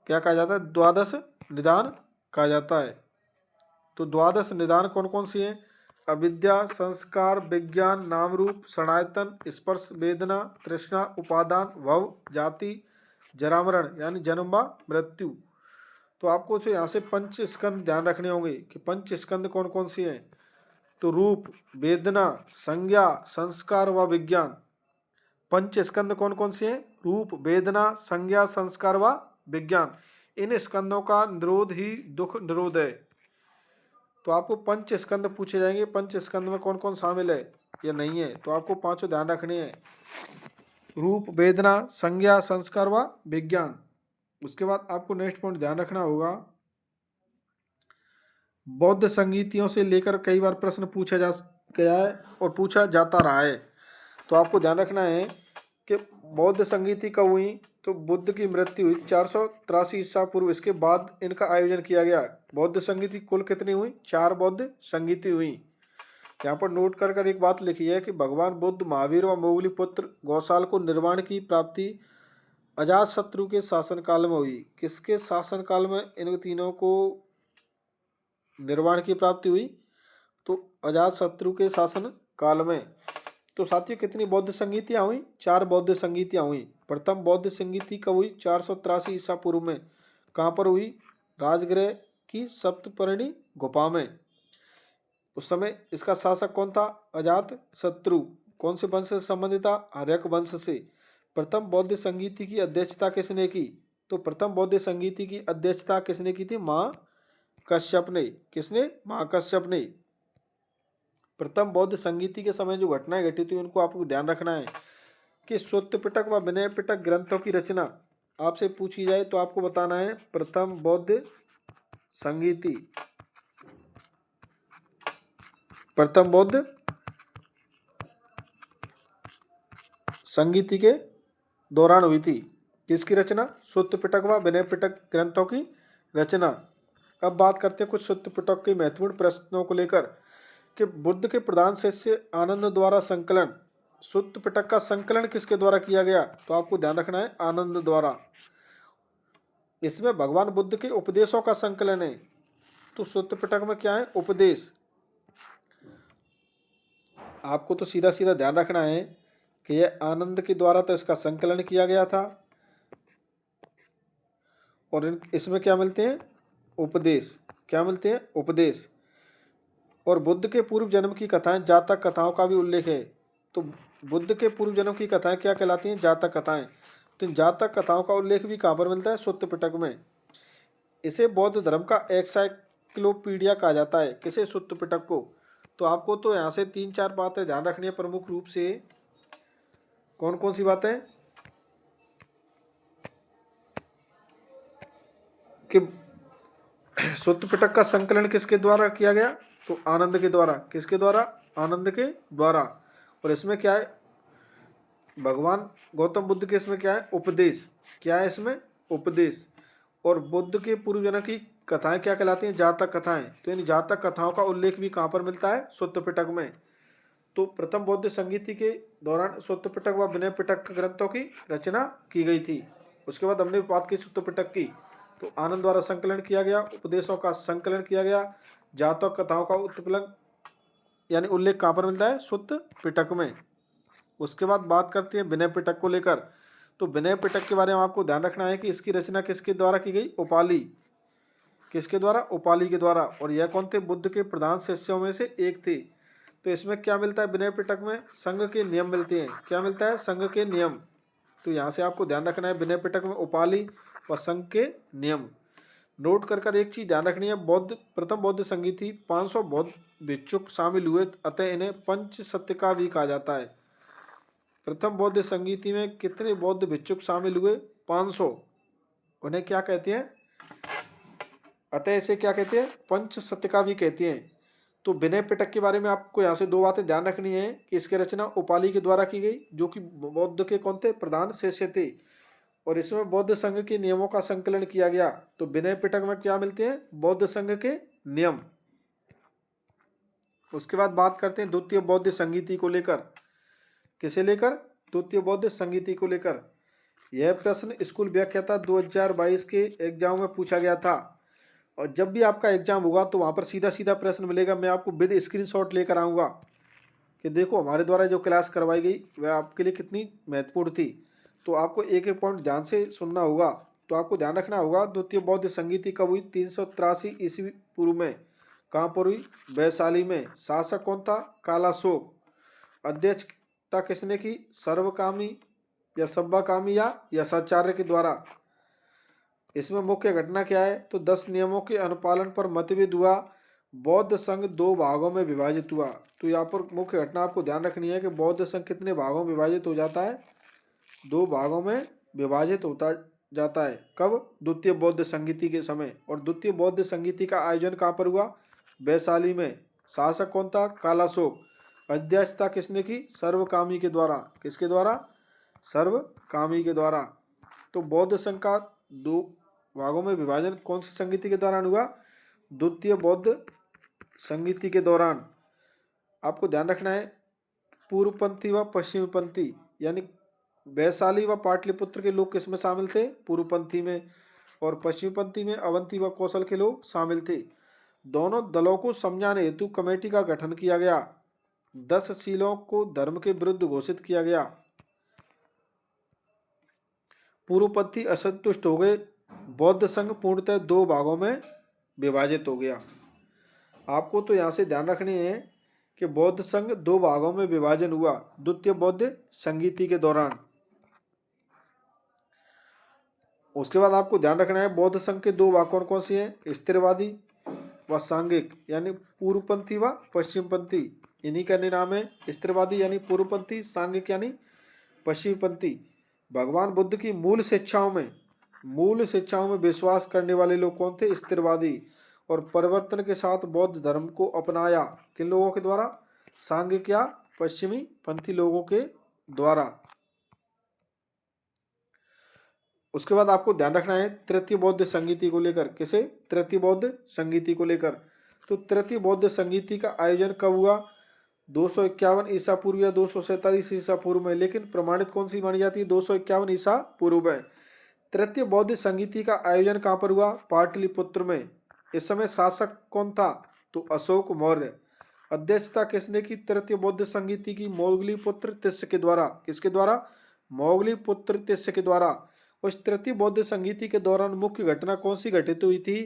क्या कहा जाता है? द्वादश निदान कहा जाता है। तो द्वादश निदान कौन कौन सी हैं? अविद्या, संस्कार, विज्ञान, नाम रूप, षडायतन, स्पर्श, वेदना, तृष्णा, उपादान, भव, जाति, जरामरण यानी जन्म व मृत्यु। तो आपको तो यहाँ से पंच स्कंद ध्यान रखने होंगे कि पंच स्कंद कौन कौन सी हैं। तो रूप, वेदना, संज्ञा, संस्कार व विज्ञान। पंच स्कंद कौन कौन से हैं? रूप, वेदना, संज्ञा, संस्कार व विज्ञान। इन स्कंदों का निरोध ही दुख निरोध है। तो आपको पंच स्कंद पूछे जाएंगे, पंच स्कंद में कौन कौन शामिल है या नहीं है। तो आपको पांचों ध्यान रखने हैं, रूप, वेदना, संज्ञा, संस्कार व विज्ञान। उसके बाद आपको नेक्स्ट पॉइंट ध्यान रखना होगा, बौद्ध संगीतियों से लेकर कई बार प्रश्न पूछा जा गया है और पूछा जाता रहा है। तो आपको ध्यान रखना है कि बौद्ध संगीति कब हुई। तो बुद्ध की मृत्यु हुई 483 ईसा पूर्व। इसके बाद इनका आयोजन किया गया। बौद्ध संगीति कुल कितनी हुई? 4 बौद्ध संगीति हुई। यहाँ पर नोट कर एक बात लिखी है कि भगवान बुद्ध, महावीर व मोगली पुत्र गौशाल को निर्वाण की प्राप्ति अजातशत्रु के शासनकाल में हुई। किसके शासनकाल में इन तीनों को निर्वाण की प्राप्ति हुई? तो अजातशत्रु के शासन काल में। तो साथियों कितनी बौद्ध संगीतियाँ हुई? 4 बौद्ध संगीतियाँ हुई। प्रथम बौद्ध संगीति कब हुई? 483 ईसा पूर्व में। कहाँ पर हुई? राजगृह की सप्तपर्णी गुफा में। उस समय इसका शासक कौन था? अजातशत्रु। कौन से वंश से संबंधित था? हर्यक वंश से। प्रथम बौद्ध संगीति की अध्यक्षता किसने की? तो प्रथम बौद्ध संगीति की अध्यक्षता किसने की थी? माँ कश्यप ने। किसने? माँ कश्यप ने। प्रथम बौद्ध संगीति के समय जो घटनाएं घटित हुई उनको आपको ध्यान रखना है कि सूत्र पिटक व विनय पिटक ग्रंथों की रचना आपसे पूछी जाए तो आपको बताना है प्रथम बौद्ध संगीति। प्रथम बौद्ध संगीति के दौरान हुई थी। किसकी रचना? सूत्र पिटक व विनय पिटक ग्रंथों की रचना। अब बात करते हैं कुछ सूत्र पिटक के महत्वपूर्ण प्रश्नों को लेकर कि बुद्ध के प्रधान शिष्य आनंद द्वारा संकलन। सूत्र पिटक का संकलन किसके द्वारा किया गया? तो आपको ध्यान रखना है आनंद द्वारा। इसमें भगवान बुद्ध के उपदेशों का संकलन है। तो सूत्र पिटक में क्या है? उपदेश। आपको तो सीधा सीधा ध्यान रखना है कि यह आनंद के द्वारा तो इसका संकलन किया गया था। और इसमें क्या मिलते हैं? उपदेश। क्या मिलते हैं? उपदेश। और बुद्ध के पूर्व जन्म की कथाएं, जातक कथाओं का भी उल्लेख है। तो बुद्ध के पूर्व जन्म की कथाएं क्या कहलाती हैं? जातक कथाएं। तो इन जातक कथाओं का उल्लेख भी कहाँ पर मिलता है? सूत्र पिटक में। इसे बौद्ध धर्म का एनसाइक्लोपीडिया कहा जाता है। किसे? सूत्र पिटक को। तो आपको तो यहाँ से 3-4 बातें ध्यान रखनी है प्रमुख रूप से। कौन कौन सी बातें? कि सूत्र पिटक का संकलन किसके द्वारा किया गया? तो आनंद के द्वारा। किसके द्वारा? आनंद के द्वारा। और इसमें क्या है? भगवान गौतम बुद्ध के इसमें क्या है? उपदेश। क्या है इसमें? उपदेश। और बुद्ध के पूर्व जन्म की कथाएं क्या कहलाती हैं? जातक कथाएं। तो इन जातक कथाओं का उल्लेख भी कहाँ पर मिलता है? सूत्र पिटक में। तो प्रथम बौद्ध संगीति के दौरान सूत्र पिटक व विनय पिटक ग्रंथों की रचना की गई थी। उसके बाद हमने बात की सूत्र पिटक की। तो आनंद द्वारा संकलन किया गया, उपदेशों का संकलन किया गया, जातक कथाओं का उत्पलन यानी उल्लेख कहाँ पर मिलता है? सूत्र पिटक में। उसके बाद बात करते हैं विनय पिटक को लेकर। तो विनय पिटक के बारे में आपको ध्यान रखना है कि इसकी रचना किसके द्वारा की गई? उपाली। किसके द्वारा? उपाली के द्वारा। और यह कौन थे? बुद्ध के प्रधान शिष्यों में से एक थे। तो इसमें क्या मिलता है? विनय पिटक में संघ के नियम मिलते हैं। क्या मिलता है? संघ के नियम। तो यहाँ से आपको ध्यान रखना है विनय पिटक में उपाली व संघ के नियम। नोट कर एक चीज ध्यान रखनी है, प्रथम बौद्ध संगीति 500 बौद्ध भिक्षुक शामिल हुए, अतः इन्हें पंच सत्य का भी कहा जाता है। प्रथम बौद्ध संगीति में कितने बौद्ध भिक्षुक शामिल हुए? 500। उन्हें क्या कहते हैं? अतः इसे क्या कहते हैं? पंच सत्य का भी कहते हैं। तो विनय पिटक के बारे में आपको यहाँ से दो बातें ध्यान रखनी है कि इसकी रचना उपाली के द्वारा की गई, जो कि बौद्ध के कौन थे, प्रधान शिष्य थे, और इसमें बौद्ध संघ के नियमों का संकलन किया गया। तो विनय पिटक में क्या मिलते हैं, बौद्ध संघ के नियम। उसके बाद बात करते हैं द्वितीय बौद्ध संगीति को लेकर। किसे लेकर, द्वितीय बौद्ध संगीति को लेकर। यह प्रश्न स्कूल व्याख्याता 2022 के एग्जाम में पूछा गया था, और जब भी आपका एग्जाम होगा तो वहाँ पर सीधा सीधा प्रश्न मिलेगा। मैं आपको विद स्क्रीनशॉट लेकर आऊँगा कि देखो हमारे द्वारा जो क्लास करवाई गई वह आपके लिए कितनी महत्वपूर्ण थी। तो आपको एक एक पॉइंट ध्यान से सुनना होगा। तो आपको ध्यान रखना होगा, द्वितीय बौद्ध संगीति कब हुई, 383 ईस्वी पूर्व में। कहाँ पर हुई, वैशाली में। शासक कौन था, कालाशोक। अध्यक्षता किसने की, सर्वकामी या सब्बाकामी या यशाचार्य के द्वारा। इसमें मुख्य घटना क्या है, तो 10 नियमों के अनुपालन पर मतभेद हुआ। बौद्ध संघ 2 भागों में विभाजित हुआ। तो यहाँ पर मुख्य घटना आपको ध्यान रखनी है कि बौद्ध संघ कितने भागों में विभाजित हो जाता है, 2 भागों में विभाजित होता जाता है। कब, द्वितीय बौद्ध संगीति के समय। और द्वितीय बौद्ध संगीति का आयोजन कहाँ पर हुआ, वैशाली में। शासक कौन था, कालाशोक। अध्यक्षता किसने की, सर्वकामी के द्वारा। किसके द्वारा, सर्वकामी के द्वारा। तो बौद्ध संघ का 2 भागों में विभाजन कौन सी संगीति के दौरान हुआ, द्वितीय बौद्ध संगीति के दौरान। आपको ध्यान रखना है, पूर्वपंथी व पश्चिमपंथी, यानी वैशाली व पाटलिपुत्र के लोग किसमें शामिल थे, पूर्वपंथी में, और पश्चिमपंथी में अवंती व कौशल के लोग शामिल थे। दोनों दलों को समझाने हेतु कमेटी का गठन किया गया। 10 शीलों को धर्म के विरुद्ध घोषित किया गया। पूर्वपंथी असंतुष्ट हो गए, बौद्ध संघ पूर्णतः 2 भागों में विभाजित हो गया। आपको तो यहाँ से ध्यान रखनी है कि बौद्ध संघ 2 भागों में विभाजन हुआ द्वितीय बौद्ध संगीति के दौरान। उसके बाद आपको ध्यान रखना है, बौद्ध संघ के 2 भाग कौन कौन से हैं, स्थिरवादी व सांघिक, यानी पूर्वपंथी व पश्चिमपंथी। इन्हीं का नाम है स्थिरवादी यानी पूर्वपंथी, सांघिक यानी पश्चिमपंथी। भगवान बुद्ध की मूल शिक्षाओं में विश्वास करने वाले लोग कौन थे, स्थिरवादी। और परिवर्तन के साथ बौद्ध धर्म को अपनाया किन लोगों के द्वारा, सांघिक या पश्चिमी पंथी लोगों के द्वारा। उसके बाद आपको ध्यान रखना है तृतीय बौद्ध संगीति को लेकर। किसे, तृतीय बौद्ध संगीति को लेकर। तो तृतीय बौद्ध संगीति का आयोजन कब हुआ, 251 ईसा पूर्व या 247 ईसा पूर्व में। लेकिन प्रमाणित कौन सी मानी जाती है, 251 ईसा पूर्व में। तृतीय बौद्ध संगीति का आयोजन कहाँ पर हुआ, पाटलिपुत्र में। इस समय शासक कौन था, तो अशोक मौर्य। अध्यक्षता किसने की तृतीय बौद्ध संगीति की, मोगली पुत्र तिस्य के द्वारा। किसके द्वारा, मोगली पुत्र तिस्य के द्वारा। उस तृतीय बौद्ध संगीति के दौरान मुख्य घटना कौन सी घटित हुई थी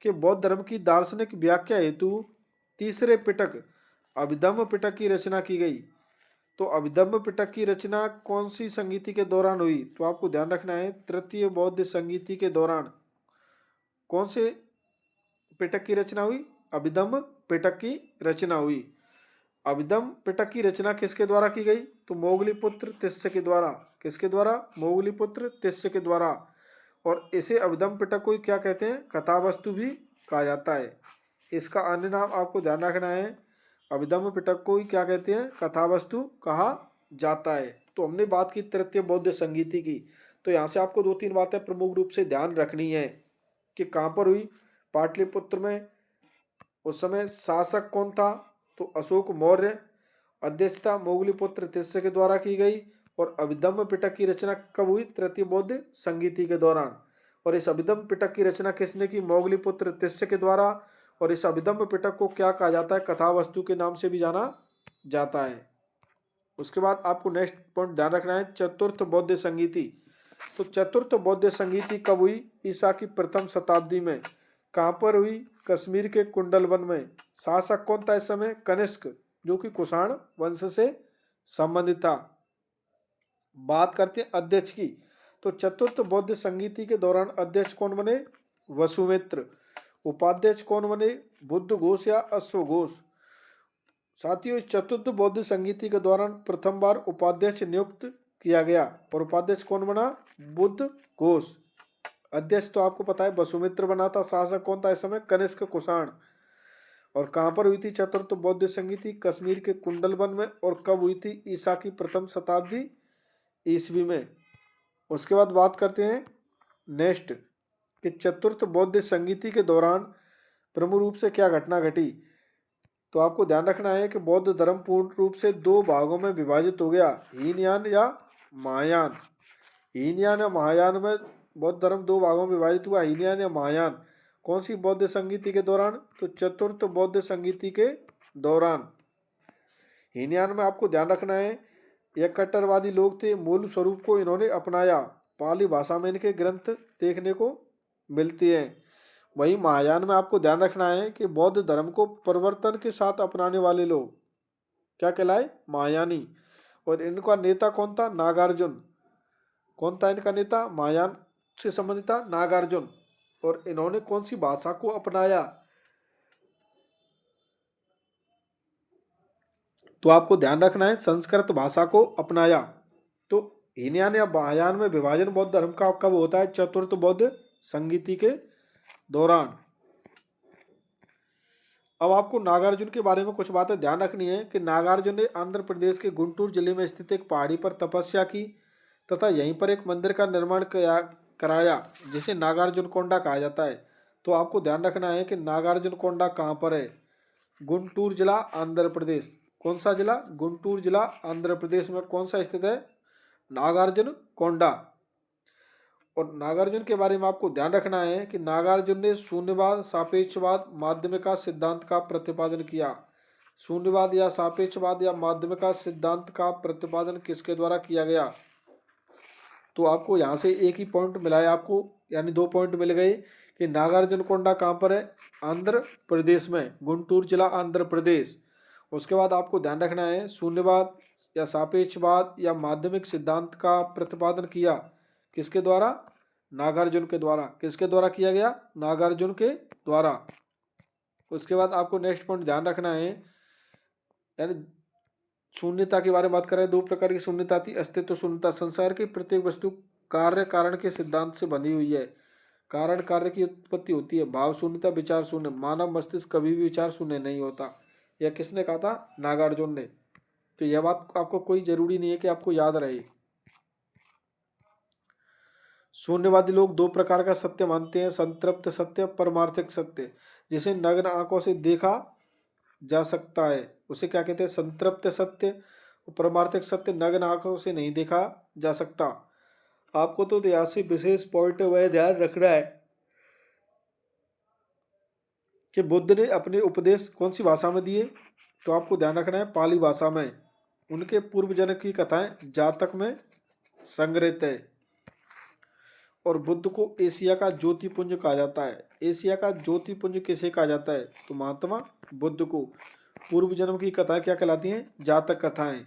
कि बौद्ध धर्म की दार्शनिक व्याख्या हेतु तीसरे पिटक अभिधम्म पिटक की रचना की गई। तो अभिधम्म पिटक की रचना कौन सी संगीति के दौरान हुई, तो आपको ध्यान रखना है तृतीय बौद्ध संगीति के दौरान कौन से पिटक की रचना हुई, अभिधम्म पिटक की रचना हुई। अभिधम्म पिटक की रचना किसके द्वारा की गई, तो मोगलीपुत्र तिस्य के द्वारा। किसके द्वारा, मोगलीपुत्र तिस्य के द्वारा। और इसे अभिधम्म पिटक को क्या कहते हैं, कथावस्तु भी कहा जाता है। इसका अन्य नाम आपको ध्यान रखना है, अभिधम्म पिटक को ही क्या कहते हैं, कथावस्तु कहा जाता है। तो हमने बात की तृतीय बौद्ध संगीति की। तो यहाँ से आपको 2-3 बातें प्रमुख रूप से ध्यान रखनी है कि कहाँ पर हुई, पाटलिपुत्र में। उस समय शासक कौन था, तो अशोक मौर्य। अध्यक्षता मोगलीपुत्र तिस्य के द्वारा की गई। और अभिधम्म पिटक की रचना कब हुई, तृतीय बौद्ध संगीति के दौरान। और इस अभिधम्म पिटक की रचना किसने की, मोगलीपुत्र तिस्य के द्वारा। और इस अभिधम्म पिटक को क्या कहा जाता है, कथावस्तु के नाम से भी जाना जाता है। उसके बाद आपको नेक्स्ट पॉइंट ध्यान रखना है, चतुर्थ बौद्ध संगीति। तो चतुर्थ बौद्ध संगीति कब हुई, ईसा की प्रथम शताब्दी में। कहाँ पर हुई, कश्मीर के कुंडलवन में। शासक कौन था इस समय, कनिष्क, जो कि कुषाण वंश से संबंधित था। बात करते हैं अध्यक्ष की। तो चतुर्थ बौद्ध संगीति के दौरान अध्यक्ष कौन बने, वसुमित्र। उपाध्यक्ष कौन बने, बुद्ध घोष या अश्व घोष। साथियों, इस चतुर्थ बौद्ध संगीति के दौरान प्रथम बार उपाध्यक्ष नियुक्त किया गया। और उपाध्यक्ष कौन बना, बुद्ध घोष। अध्यक्ष तो आपको पता है वसुमित्र बना था। शासक कौन था इस समय, कनिष्क कुषाण। और कहाँ पर हुई थी चतुर्थ बौद्ध संगीति? कश्मीर के कुंडलवन में। और कब हुई थी? ईसा की प्रथम शताब्दी ईस्वी में। उसके बाद बात करते हैं नेक्स्ट कि चतुर्थ बौद्ध संगीति के दौरान प्रमुख रूप से क्या घटना घटी? तो आपको ध्यान रखना है कि बौद्ध धर्म पूर्ण रूप से दो भागों में विभाजित हो गया, हीनयान या महायान। हीनयान या महायान में बौद्ध धर्म दो भागों में विभाजित हुआ, हीनयान या महायान। कौन सी बौद्ध संगीति के दौरान? तो चतुर्थ बौद्ध संगीति के दौरान। हीनयान में आपको ध्यान रखना है यह कट्टरवादी लोग थे, मूल स्वरूप को इन्होंने अपनाया। पाली भाषा में इनके ग्रंथ देखने को मिलते हैं। वहीं महायान में आपको ध्यान रखना है कि बौद्ध धर्म को परिवर्तन के साथ अपनाने वाले लोग क्या कहलाए? महायानी। और इनका नेता कौन था? नागार्जुन। कौन था इनका नेता? महायान से संबंधित था नागार्जुन। और इन्होंने कौन सी भाषा को अपनाया? तो आपको ध्यान रखना है संस्कृत भाषा को अपनाया। तो हीनयान या महायान में विभाजन बौद्ध धर्म का कब होता है? चतुर्थ बौद्ध संगीति के दौरान। अब आपको नागार्जुन के बारे में कुछ बातें ध्यान रखनी है कि नागार्जुन ने आंध्र प्रदेश के गुंटूर जिले में स्थित एक पहाड़ी पर तपस्या की तथा यहीं पर एक मंदिर का निर्माण कराया जिसे नागार्जुन कोंडा कहा जाता है। तो आपको ध्यान रखना है कि नागार्जुन कोंडा कहाँ पर है? गुंटूर जिला आंध्र प्रदेश। कौन सा जिला? गुंटूर जिला आंध्र प्रदेश में कौन सा स्थित है? नागार्जुन कोंडा। और नागार्जुन के बारे में आपको ध्यान रखना है कि नागार्जुन ने शून्यवाद, सापेक्षवाद, माध्यमिका सिद्धांत का प्रतिपादन किया। शून्यवाद या सापेक्षवाद या माध्यमिका सिद्धांत का प्रतिपादन किसके द्वारा किया गया? तो आपको यहाँ से एक ही पॉइंट मिला है आपको, यानी दो पॉइंट मिल गए कि नागार्जुन कोंडा कहाँ पर है? आंध्र प्रदेश में, गुंटूर जिला आंध्र प्रदेश। उसके बाद आपको ध्यान रखना है शून्यवाद या सापेक्षवाद या माध्यमिक सिद्धांत का प्रतिपादन किया किसके द्वारा? नागार्जुन के द्वारा। किसके द्वारा किया गया? नागार्जुन के द्वारा। उसके बाद आपको नेक्स्ट पॉइंट ध्यान रखना है, यानी शून्यता के बारे में बात करें। दो प्रकार की शून्यता थी, अस्तित्व शून्यता। संसार की प्रत्येक वस्तु कार्य कारण के सिद्धांत से बनी हुई है। कारण कार्य की उत्पत्ति होती है। भाव शून्यता, विचार शून्य। मानव मस्तिष्क कभी भी विचार शून्य नहीं होता। यह किसने कहा था? नागार्जुन ने। तो यह बात आपको कोई जरूरी नहीं है कि आपको याद रहे। शून्यवादी लोग दो प्रकार का सत्य मानते हैं, संतृप्त सत्य, परमार्थिक सत्य। जिसे नग्न आंखों से देखा जा सकता है उसे क्या कहते हैं? संतृप्त सत्य। परमार्थिक सत्य नग्न आंखों से नहीं देखा जा सकता। आपको तो यहाँ से विशेष पॉइंट वह ध्यान रखना है कि बुद्ध ने अपने उपदेश कौन सी भाषा में दिए? तो आपको ध्यान रखना है पाली भाषा में। उनके पूर्वजनक की कथाएं जातक में संग्रहित है। और बुद्ध को एशिया का ज्योतिपुंज कहा जाता है। एशिया का ज्योतिपुंज किसे कहा जाता है? तो महात्मा बुद्ध को। पूर्व जन्म की कथाएं क्या कहलाती हैं? जातक कथाएं।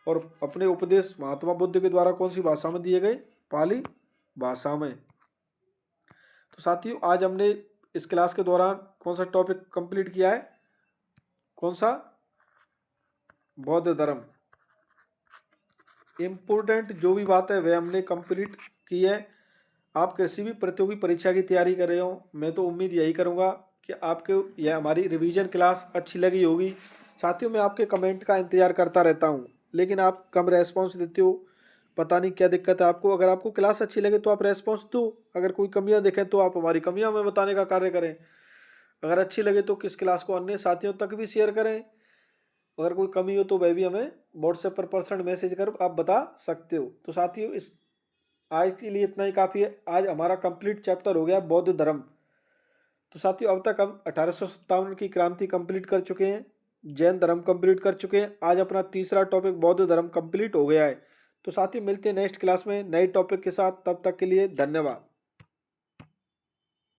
और अपने उपदेश महात्मा बुद्ध के द्वारा कौन सी भाषा में दिए गए? पाली भाषा में। तो साथियों आज हमने इस क्लास के दौरान कौन सा टॉपिक कंप्लीट किया है? कौन सा? बौद्ध धर्म। इम्पोर्टेंट जो भी बात है वह हमने कंप्लीट की है। आप किसी भी प्रतियोगी परीक्षा की तैयारी कर रहे हो, मैं तो उम्मीद यही करूंगा कि आपको यह हमारी रिवीजन क्लास अच्छी लगी होगी। साथियों मैं आपके कमेंट का इंतजार करता रहता हूं, लेकिन आप कम रेस्पॉन्स देते हो, पता नहीं क्या दिक्कत है आपको। अगर आपको क्लास अच्छी लगे तो आप रेस्पॉन्स दो, अगर कोई कमियां दिखें तो आप हमारी कमियां हमें बताने का कार्य करें। अगर अच्छी लगे तो किस क्लास को अन्य साथियों तक भी शेयर करें। अगर कोई कमी हो तो वह भी हमें व्हाट्सएप पर पर्सनल मैसेज कर आप बता सकते हो। तो साथियों इस आज के लिए इतना ही काफ़ी है। आज हमारा कंप्लीट चैप्टर हो गया बौद्ध धर्म। तो साथियों अब तक हम 1857 की क्रांति कंप्लीट कर चुके हैं, जैन धर्म कंप्लीट कर चुके हैं। आज अपना तीसरा टॉपिक बौद्ध धर्म कंप्लीट हो गया है। तो साथियों मिलते हैं नेक्स्ट क्लास में नए टॉपिक के साथ। तब तक के लिए धन्यवाद।